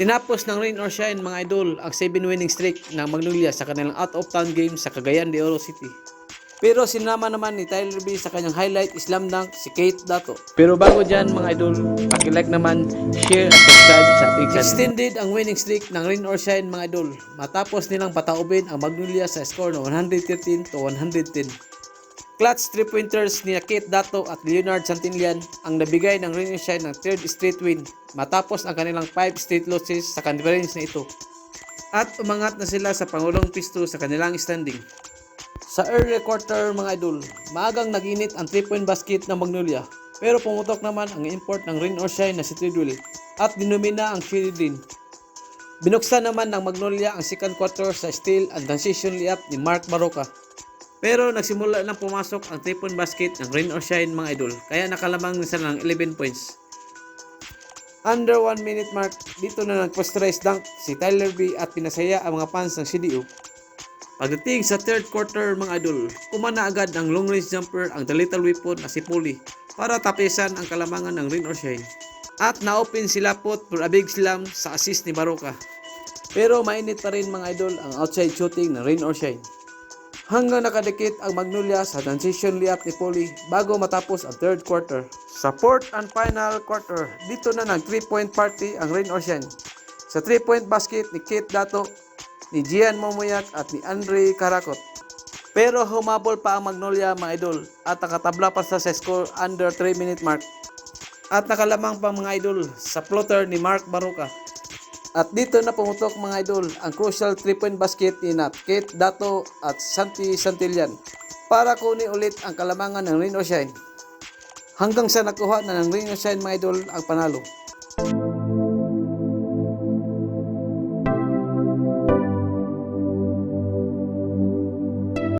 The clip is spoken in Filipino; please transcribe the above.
Tinapos ng rain or shine mga idol ang 7 winning streak ng Magnolia sa kanilang out-of-town game sa Cagayan de Oro City. Pero sinama naman ni Tyler B sa kanyang highlight slam dunk si Kate Dato. Pero bago dyan mga idol, paki-like naman, share at subscribe sa ating channel. Extended ang winning streak ng rain or shine mga idol matapos nilang pataubin ang Magnolia sa score na 113-110. Clutch 3-pointers ni Kate Dato at Leonard Santillan ang nabigay ng rain or shine ng third straight win matapos ang kanilang 5 straight losses sa conference na ito. At umangat na sila sa pangulong pisto sa kanilang standing. Sa early quarter mga idol, maagang naginit ang 3-point basket ng Magnolia pero pumutok naman ang import ng rain or shine na si Treadwell at dinumina ang Sheridan. Binuksan naman ng Magnolia ang second quarter sa steal and transition layup ni Mark Baroka. Pero nagsimula nang pumasok ang 3-point basket ng rain or shine mga idol kaya nakalamang na sila ng 11 points. Under 1 minute mark, dito na nag-posterize dunk si Tyler B at pinasaya ang mga fans ng CDO. Pagdating sa third quarter mga idol, kumana agad ang long range jumper ang the little weapon na si Poli para tapisan ang kalamangan ng rain or shine. At na-open sila pot for a big slam sa assist ni Baroka. Pero mainit pa rin mga idol ang outside shooting ng rain or shine. Hanggang nakadikit ang Magnolia sa transition layup ni Poli bago matapos ang third quarter. Sa fourth and final quarter, dito na nag 3-point party ang rain or shine. Sa 3-point basket ni Kate Dato, ni Gian Momoyak at ni Andre Karakot. Pero humabol pa ang Magnolia mga idol at nakatabla pa sa score under 3 minute mark. At nakalamang pa mga idol sa floater ni Mark Baroka. At dito na pumutok mga idol ang crucial 3-point basket ni Kate Dato at Santi Santillan para kunin ulit ang kalamangan ng rain or shine. Hanggang sa nakuha na ng rain or shine mga idol ang panalo.